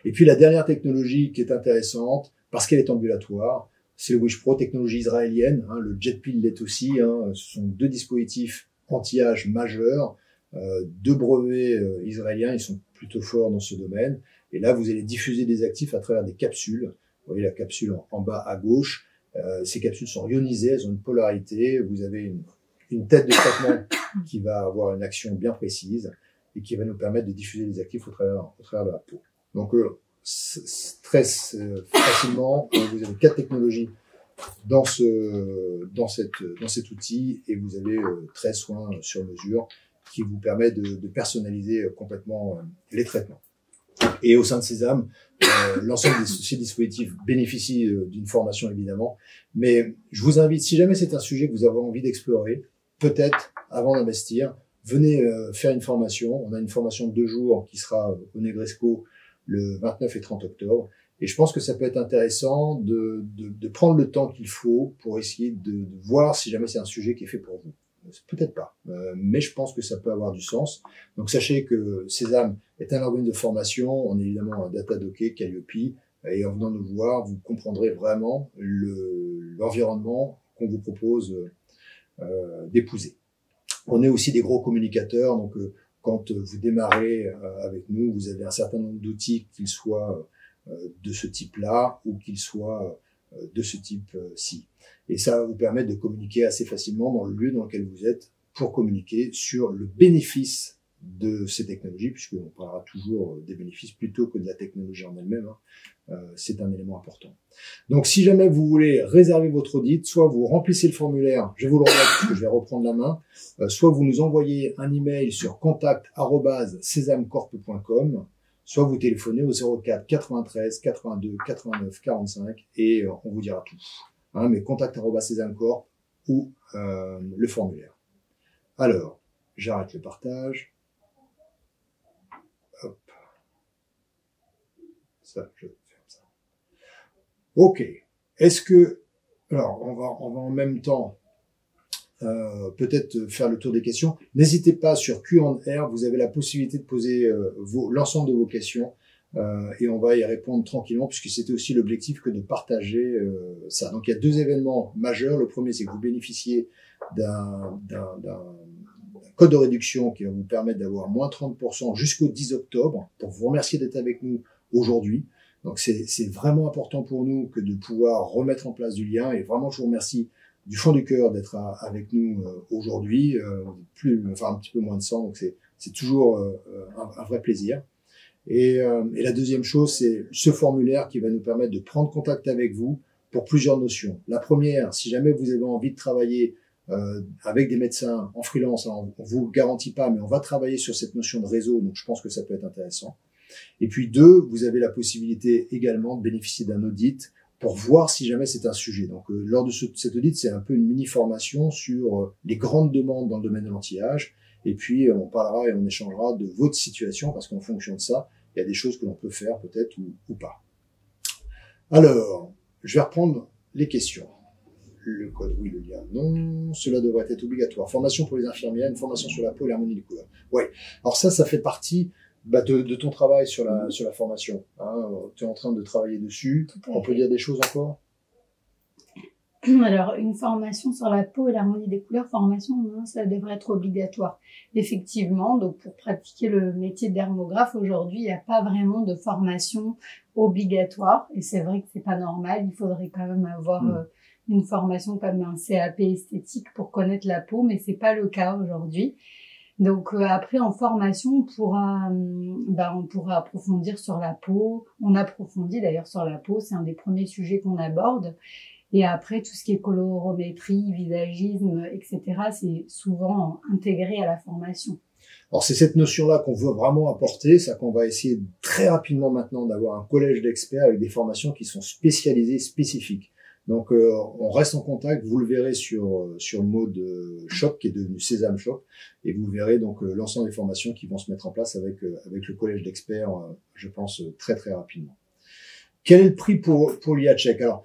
[SPEAKER 1] Et puis la dernière technologie qui est intéressante, parce qu'elle est ambulatoire, c'est le WishPro, technologie israélienne. Le jet peel l'est aussi. Ce sont deux dispositifs anti-âge majeurs, deux brevets israéliens, ils sont plutôt forts dans ce domaine. Et là, vous allez diffuser des actifs à travers des capsules. Vous voyez la capsule en bas à gauche. Ces capsules sont ionisées, elles ont une polarité. Vous avez une tête de traitement qui va avoir une action bien précise et qui va nous permettre de diffuser les actifs au travers de la peau. Donc, très facilement, vous avez 4 technologies dans cet outil et vous avez 13 soins sur mesure qui vous permettent de personnaliser complètement les traitements. Et au sein de Sésame, l'ensemble de ces dispositifs bénéficient d'une formation évidemment, mais je vous invite, si jamais c'est un sujet que vous avez envie d'explorer, peut-être avant d'investir, venez faire une formation. On a une formation de 2 jours qui sera au Negresco le 29 et 30 octobre. Et je pense que ça peut être intéressant de prendre le temps qu'il faut pour essayer de voir si jamais c'est un sujet qui est fait pour vous. Peut-être pas, mais je pense que ça peut avoir du sens. Donc sachez que Sésame est un organisme de formation, on est évidemment un Datadocké, Calliope, et en venant nous voir, vous comprendrez vraiment l'environnement qu'on vous propose d'épouser. On est aussi des gros communicateurs, donc quand vous démarrez avec nous, vous avez un certain nombre d'outils, qu'ils soient de ce type-là ou qu'ils soient de ce type-ci. Et ça va vous permettre de communiquer assez facilement dans le lieu dans lequel vous êtes pour communiquer sur le bénéfice de ces technologies, puisqu'on parlera toujours des bénéfices plutôt que de la technologie en elle-même. C'est un élément important. Donc, si jamais vous voulez réserver votre audit, soit vous remplissez le formulaire, je vais vous le remettre parce que je vais reprendre la main, soit vous nous envoyez un email sur contact@sesamecorp.com, soit vous téléphonez au 04 93 82 89 45 et on vous dira tout. Mais contact@sesamecorp ou le formulaire. Alors, j'arrête le partage. Hop. Ça, je vais faire ça. Ok. Est-ce que... Alors, on va en même temps peut-être faire le tour des questions. N'hésitez pas sur Q&A, vous avez la possibilité de poser l'ensemble de vos questions et on va y répondre tranquillement puisque c'était aussi l'objectif que de partager ça. Donc il y a 2 événements majeurs. Le premier, c'est que vous bénéficiez d'un code de réduction qui va vous permettre d'avoir moins 30% jusqu'au 10 octobre pour vous remercier d'être avec nous aujourd'hui. Donc c'est vraiment important pour nous que de pouvoir remettre en place du lien et vraiment je vous remercie du fond du cœur d'être avec nous aujourd'hui, un petit peu moins de 100, donc c'est toujours un vrai plaisir. Et la deuxième chose, c'est ce formulaire qui va nous permettre de prendre contact avec vous pour plusieurs notions. La première, si jamais vous avez envie de travailler avec des médecins en freelance, on vous le garantit pas, mais on va travailler sur cette notion de réseau, donc je pense que ça peut être intéressant. Et puis 2, vous avez la possibilité également de bénéficier d'un audit pour voir si jamais c'est un sujet. Donc, lors de cet audit, c'est un peu une mini-formation sur les grandes demandes dans le domaine de l'anti-âge Et puis, on parlera et on échangera de votre situation, parce qu'en fonction de ça, il y a des choses que l'on peut faire peut-être ou pas. Alors, je vais reprendre les questions. Le code, oui, le lien, non. Cela devrait être obligatoire. Formation pour les infirmières, une formation sur la peau et l'harmonie des couleurs. Oui. Alors ça fait partie de ton travail sur la formation. Hein. Tu es en train de travailler dessus. On peut dire des choses encore?
[SPEAKER 2] Alors, une formation sur la peau et l'harmonie des couleurs, formation, non, ça devrait être obligatoire. Effectivement, donc pour pratiquer le métier de dermographe, aujourd'hui, il n'y a pas vraiment de formation obligatoire. Et c'est vrai que c'est pas normal. Il faudrait quand même avoir une formation comme un CAP esthétique pour connaître la peau, mais c'est pas le cas aujourd'hui. Donc après, en formation, on pourra approfondir sur la peau. On approfondit d'ailleurs sur la peau, c'est un des premiers sujets qu'on aborde. Et après, tout ce qui est colorométrie, visagisme, etc., c'est souvent intégré à la formation.
[SPEAKER 1] Alors, c'est cette notion-là qu'on veut vraiment apporter, c'est qu'on va essayer très rapidement maintenant d'avoir un collège d'experts avec des formations qui sont spécialisées, spécifiques. Donc, on reste en contact, vous le verrez sur le mode Shop, qui est devenu Sésame Shop, et vous verrez donc l'ensemble des formations qui vont se mettre en place avec le collège d'experts, je pense, très très rapidement. Quel est le prix pour l'IA-Check? Alors,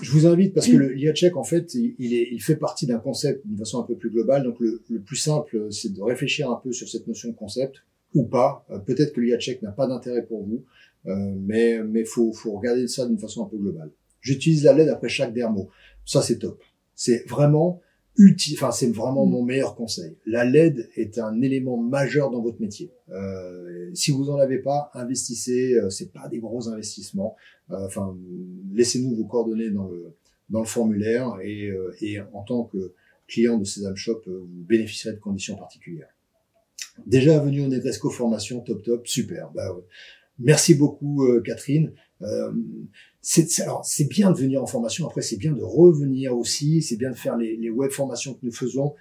[SPEAKER 1] je vous invite, parce que l'IA-Check, en fait, il fait partie d'un concept d'une façon un peu plus globale. Donc, le plus simple, c'est de réfléchir un peu sur cette notion de concept, ou pas. Peut-être que l'IA-Check n'a pas d'intérêt pour vous, mais faut regarder ça d'une façon un peu globale. J'utilise la LED après chaque dermo. Ça, c'est top. C'est vraiment utile. Enfin, c'est vraiment mon meilleur conseil. La LED est un élément majeur dans votre métier. Si vous en avez pas, investissez. C'est pas des gros investissements. Enfin, laissez-nous vos coordonnées dans le formulaire et en tant que client de Sésame Shop, vous bénéficierez de conditions particulières. Déjà venu en Negresco formation, top, super. Bah, ouais. Merci beaucoup, Catherine. Alors, c'est bien de venir en formation. Après, c'est bien de revenir aussi. C'est bien de faire les web formations que nous faisons.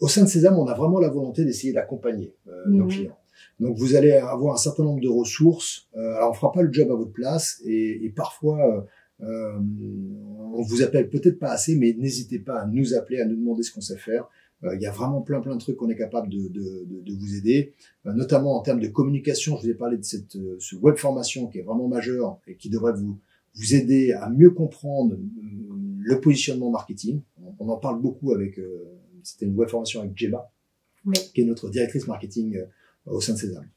[SPEAKER 1] Au sein de Sésame, on a vraiment la volonté d'essayer d'accompagner nos clients. Donc, vous allez avoir un certain nombre de ressources. Alors, on fera pas le job à votre place et parfois, on vous appelle peut-être pas assez, mais n'hésitez pas à nous appeler, à nous demander ce qu'on sait faire. Il y a vraiment plein de trucs qu'on est capable de vous aider, notamment en termes de communication. Je vous ai parlé de ce web formation qui est vraiment majeur et qui devrait vous aider à mieux comprendre le positionnement marketing. On en parle beaucoup c'était une web formation avec Gemma, qui est notre directrice marketing au sein de Sésame.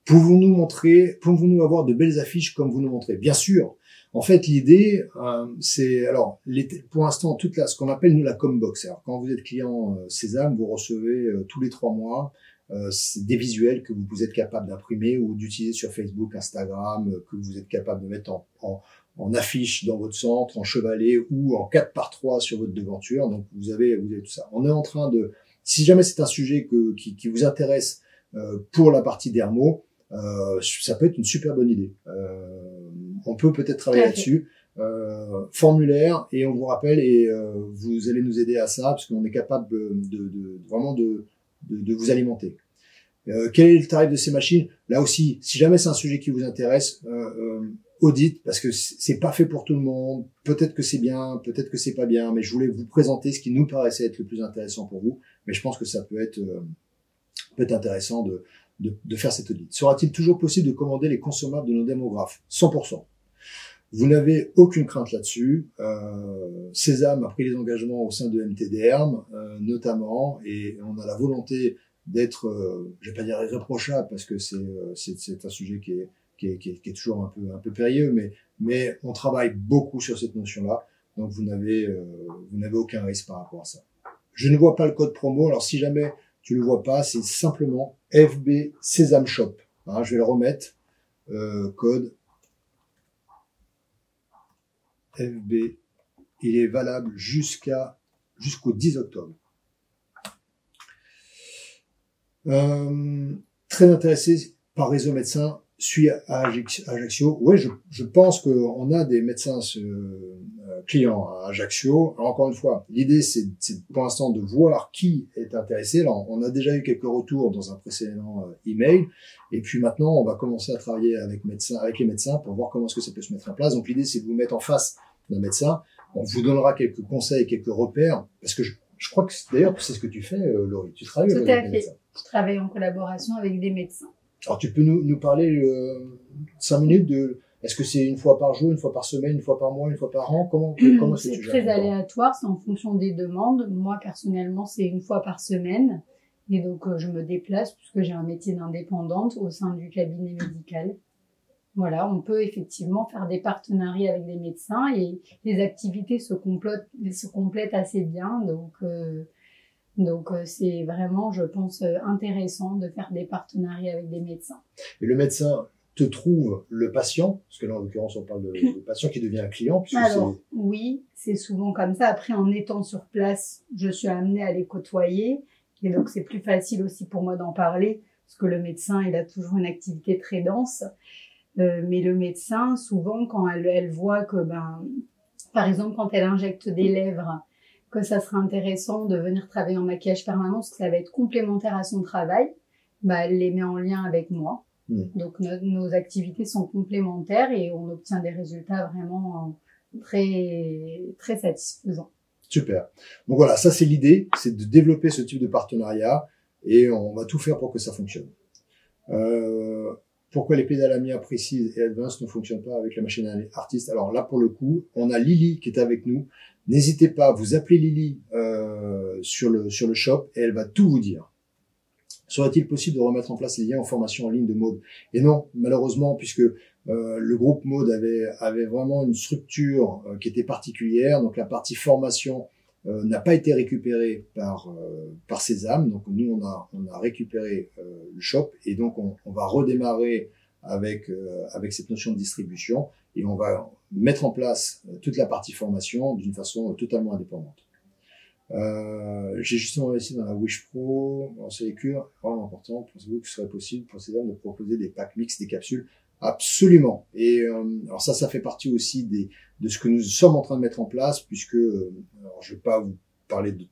[SPEAKER 1] Pouvons-nous avoir de belles affiches comme vous nous montrez? Bien sûr. En fait, l'idée, c'est, alors, pour l'instant, ce qu'on appelle, nous, la Combox. Alors, quand vous êtes client Sésame, vous recevez tous les 3 mois des visuels que vous êtes capable d'imprimer ou d'utiliser sur Facebook, Instagram, que vous êtes capable de mettre en affiche dans votre centre, en chevalet ou en 4x3 sur votre devanture. Donc, vous avez tout ça. On est en train si jamais c'est un sujet qui vous intéresse pour la partie dermo, ça peut être une super bonne idée. On peut peut-être travailler là-dessus. Formulaire, et on vous rappelle, et vous allez nous aider à ça, parce qu'on est capable vraiment de vous alimenter. Quel est le tarif de ces machines? Là aussi, si jamais c'est un sujet qui vous intéresse, audit, parce que c'est pas fait pour tout le monde. Peut-être que c'est bien, peut-être que c'est pas bien, mais je voulais vous présenter ce qui nous paraissait être le plus intéressant pour vous. Mais je pense que ça peut être intéressant de faire cet audit. Sera-t-il toujours possible de commander les consommables de nos démographes? 100%. Vous n'avez aucune crainte là-dessus. Sésame a pris les engagements au sein de MTDerm, notamment, et on a la volonté d'être, je vais pas dire irréprochable, parce que c'est un sujet qui est toujours un peu périlleux, mais on travaille beaucoup sur cette notion-là, donc vous n'avez aucun risque par rapport à ça. Je ne vois pas le code promo, alors si jamais tu le vois pas, c'est simplement FB Sésame Shop. Hein, je vais le remettre, code FB, il est valable jusqu'au 10 octobre. Très intéressé par Réseau Médecin, suis à Ajaccio. Ouais, je pense qu'on a des médecins clients à Ajaccio. Alors, encore une fois, l'idée c'est pour l'instant de voir qui est intéressé. Alors, on a déjà eu quelques retours dans un précédent email, et puis maintenant on va commencer à travailler avec les médecins pour voir comment est-ce que ça peut se mettre en place. Donc l'idée c'est de vous mettre en face d'un médecin. On vous donnera quelques conseils, quelques repères, parce que Je crois que d'ailleurs, c'est ce que tu fais, Laurie. Tu travailles avec des médecins.
[SPEAKER 2] Je travaille en collaboration avec des médecins.
[SPEAKER 1] Alors, tu peux nous parler 5 minutes de... Est-ce que c'est une fois par jour, une fois par semaine, une fois par mois, une fois par an? Comment est-ce que
[SPEAKER 2] C'est
[SPEAKER 1] tu
[SPEAKER 2] très
[SPEAKER 1] gères
[SPEAKER 2] aléatoire, c'est en fonction des demandes. Moi, personnellement, c'est une fois par semaine. Et donc, je me déplace puisque j'ai un métier d'indépendante au sein du cabinet médical. Voilà, on peut effectivement faire des partenariats avec des médecins et les activités se complètent assez bien. Donc, c'est vraiment, je pense, intéressant de faire des partenariats avec des médecins.
[SPEAKER 1] Et le médecin te trouve le patient, parce que là, en l'occurrence, on parle de patient qui devient un client.
[SPEAKER 2] Alors, oui, c'est souvent comme ça. Après, en étant sur place, je suis amenée à les côtoyer. Et donc, c'est plus facile aussi pour moi d'en parler, parce que le médecin, il a toujours une activité très dense. Mais le médecin, souvent, quand elle voit que, par exemple, quand elle injecte des lèvres, que ça serait intéressant de venir travailler en maquillage permanent, parce que ça va être complémentaire à son travail, elle les met en lien avec moi. Donc, nos activités sont complémentaires et on obtient des résultats vraiment très, très satisfaisants.
[SPEAKER 1] Super. Donc voilà, ça c'est l'idée, c'est de développer ce type de partenariat et on va tout faire pour que ça fonctionne. Pourquoi les pédalamia précises et advanced ne fonctionnent pas avec la machine artiste? Alors là, pour le coup, on a Lily qui est avec nous. N'hésitez pas, vous appelez Lily sur le shop et elle va tout vous dire. Serait-il possible de remettre en place les liens en formation en ligne de Maud? Et non, malheureusement, puisque le groupe Maud avait vraiment une structure qui était particulière. Donc la partie formation n'a pas été récupérée par Sésame. Donc nous, on a récupéré le shop et donc on va redémarrer avec cette notion de distribution et on va mettre en place toute la partie formation d'une façon totalement indépendante. J'ai justement investi dans la Wish Pro, en Sélécure, vraiment important. Pensez-vous que ce serait possible pour Sésame de proposer des packs mix, des capsules? Absolument. Et alors ça fait partie aussi de ce que nous sommes en train de mettre en place, puisque alors je vais pas vous parler de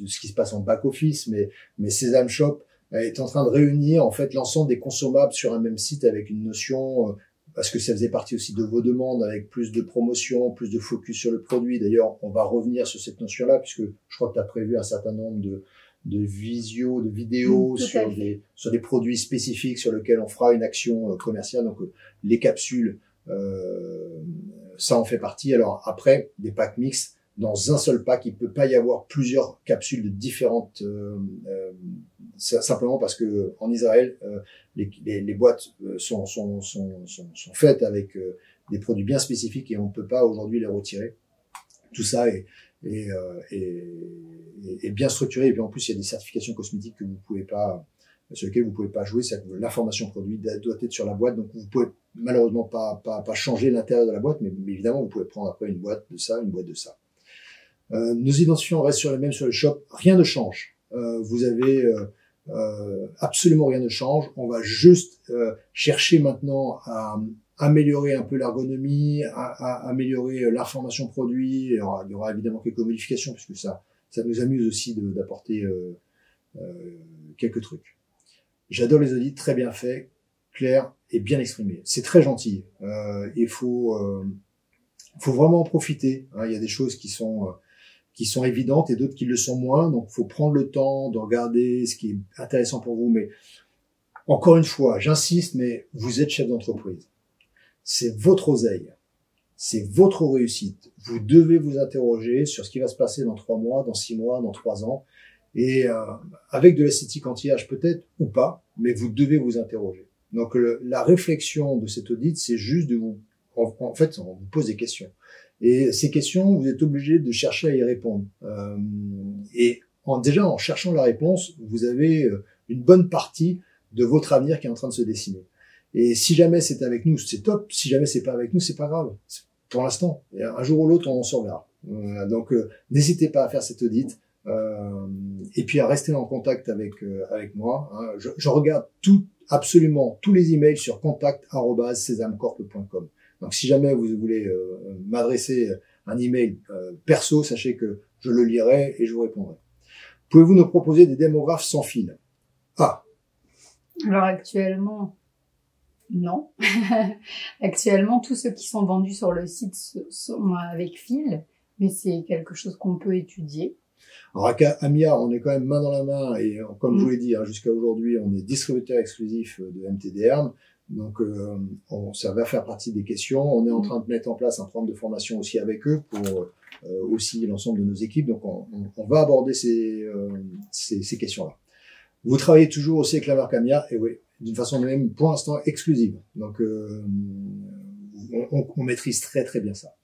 [SPEAKER 1] ce qui se passe en back office, mais Sésame Shop est en train de réunir en fait l'ensemble des consommables sur un même site avec une notion parce que ça faisait partie aussi de vos demandes, avec plus de promotion, plus de focus sur le produit. D'ailleurs, on va revenir sur cette notion-là, puisque je crois que tu as prévu un certain nombre de vidéos sur des produits spécifiques sur lesquels on fera une action commerciale. Donc, les capsules, ça en fait partie. Alors après, des packs mix, dans un seul pack, il peut pas y avoir plusieurs capsules de différentes, simplement parce que en Israël, les boîtes sont faites avec des produits bien spécifiques et on ne peut pas aujourd'hui les retirer. Tout ça est bien structuré et puis en plus il y a des certifications cosmétiques que vous pouvez pas, sur lesquelles vous pouvez pas jouer. C'est que l'information produit doit être sur la boîte, donc vous pouvez malheureusement pas changer l'intérieur de la boîte, mais évidemment vous pouvez prendre après une boîte de ça, une boîte de ça. Nos identifiants restent sur les mêmes sur le shop, rien ne change. Vous avez absolument rien ne change. On va juste chercher maintenant à améliorer un peu l'ergonomie, à améliorer l'information produit. Il y aura évidemment quelques modifications puisque ça nous amuse aussi d'apporter quelques trucs. J'adore les audits, très bien faits, clairs et bien exprimés. C'est très gentil. Il faut vraiment en profiter. Hein. Il y a des choses qui sont évidentes et d'autres qui le sont moins. Donc, il faut prendre le temps de regarder ce qui est intéressant pour vous. Mais encore une fois, j'insiste, mais vous êtes chef d'entreprise. C'est votre oseille. C'est votre réussite. Vous devez vous interroger sur ce qui va se passer dans 3 mois, dans 6 mois, dans 3 ans. Et avec de l'esthétique anti-âge peut-être ou pas, mais vous devez vous interroger. Donc, la réflexion de cet audit, c'est juste de vous... En fait, on vous pose des questions. Et ces questions, vous êtes obligé de chercher à y répondre. Déjà, en cherchant la réponse, vous avez une bonne partie de votre avenir qui est en train de se dessiner. Et si jamais c'est avec nous, c'est top. Si jamais c'est pas avec nous, c'est pas grave. Pour l'instant, un jour ou l'autre, on s'en verra. Donc, n'hésitez pas à faire cet audit. Et puis à rester en contact avec moi. Hein. Je regarde absolument tous les emails sur contact@sesamecorp.com. Donc, si jamais vous voulez m'adresser un email perso, sachez que je le lirai et je vous répondrai. Pouvez-vous nous proposer des démographes sans fil? Ah.
[SPEAKER 2] Alors actuellement, non. Actuellement, tous ceux qui sont vendus sur le site sont avec fil, mais c'est quelque chose qu'on peut étudier.
[SPEAKER 1] Alors avec Amia, on est quand même main dans la main et comme je vous l'ai dit, hein, jusqu'à aujourd'hui, on est distributeur exclusif de MTDR. Donc ça va faire partie des questions. On est en train de mettre en place un programme de formation aussi avec eux pour aussi l'ensemble de nos équipes. Donc on va aborder ces questions-là. Vous travaillez toujours aussi avec la marque Amia, et oui, d'une façon même pour l'instant exclusive. Donc on maîtrise très très bien ça.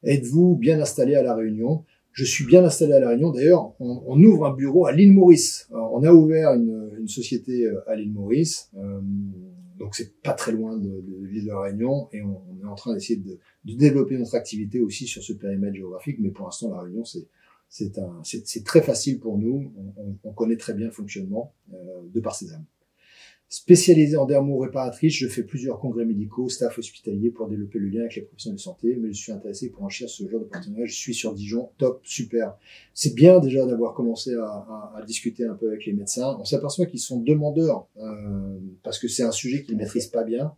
[SPEAKER 1] Êtes-vous bien installé à La Réunion? Je suis bien installé à La Réunion. D'ailleurs, on ouvre un bureau à l'île Maurice. Alors, on a ouvert une société à l'île Maurice, donc c'est pas très loin de l'île de La Réunion, et on est en train d'essayer de développer notre activité aussi sur ce périmètre géographique. Mais pour l'instant, La Réunion, c'est très facile pour nous. On connaît très bien le fonctionnement de par ces âmes. Spécialisé en dermo-réparatrice, je fais plusieurs congrès médicaux, staff hospitalier pour développer le lien avec les professionnels de santé, mais je suis intéressé pour enrichir ce genre de partenariat. Je suis sur Dijon, top, super. C'est bien déjà d'avoir commencé à discuter un peu avec les médecins. On s'aperçoit qu'ils sont demandeurs parce que c'est un sujet qu'ils maîtrisent pas bien,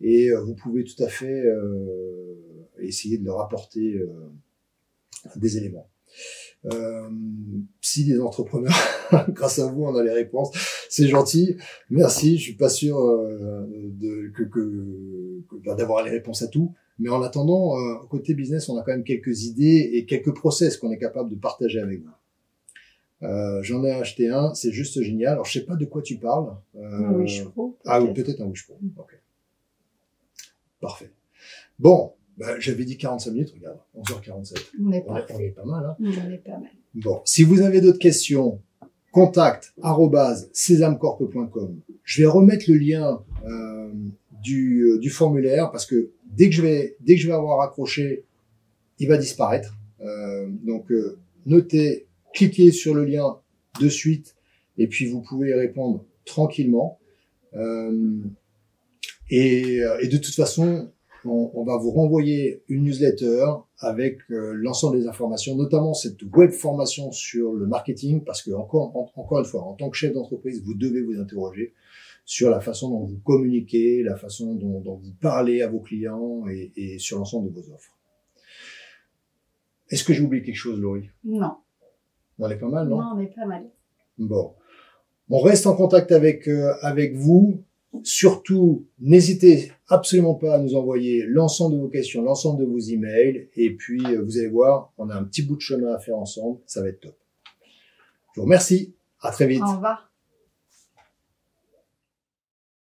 [SPEAKER 1] et vous pouvez tout à fait essayer de leur apporter des éléments. Si les entrepreneurs, grâce à vous, on a les réponses, c'est gentil, merci. Je suis pas sûr d'avoir les réponses à tout, mais en attendant, côté business, on a quand même quelques idées et quelques process qu'on est capable de partager avec vous. J'en ai acheté un, c'est juste génial. Alors je sais pas de quoi tu parles.
[SPEAKER 2] Un Wish Pro.
[SPEAKER 1] Ou peut-être un Wish Pro. Ok, parfait. Bon. J'avais dit 45 minutes, regarde, 11h47.
[SPEAKER 2] On est
[SPEAKER 1] pas mal, hein.
[SPEAKER 2] On est pas mal.
[SPEAKER 1] Bon, si vous avez d'autres questions, contact@sesamcorp.com. Je vais remettre le lien du formulaire parce que dès que je vais avoir accroché, il va disparaître. Donc notez, cliquez sur le lien de suite et puis vous pouvez répondre tranquillement. Et de toute façon, on va vous renvoyer une newsletter avec l'ensemble des informations, notamment cette web formation sur le marketing, parce que encore une fois, en tant que chef d'entreprise, vous devez vous interroger sur la façon dont vous communiquez, la façon dont vous parlez à vos clients et sur l'ensemble de vos offres. Est-ce que j'ai oublié quelque chose, Laurie?
[SPEAKER 2] Non.
[SPEAKER 1] On est pas mal, non?
[SPEAKER 2] Non, on est pas mal.
[SPEAKER 1] Bon. On reste en contact avec vous. Surtout, n'hésitez absolument pas à nous envoyer l'ensemble de vos questions, l'ensemble de vos emails. Et puis, vous allez voir, on a un petit bout de chemin à faire ensemble. Ça va être top. Je vous remercie. À très vite.
[SPEAKER 2] Au revoir.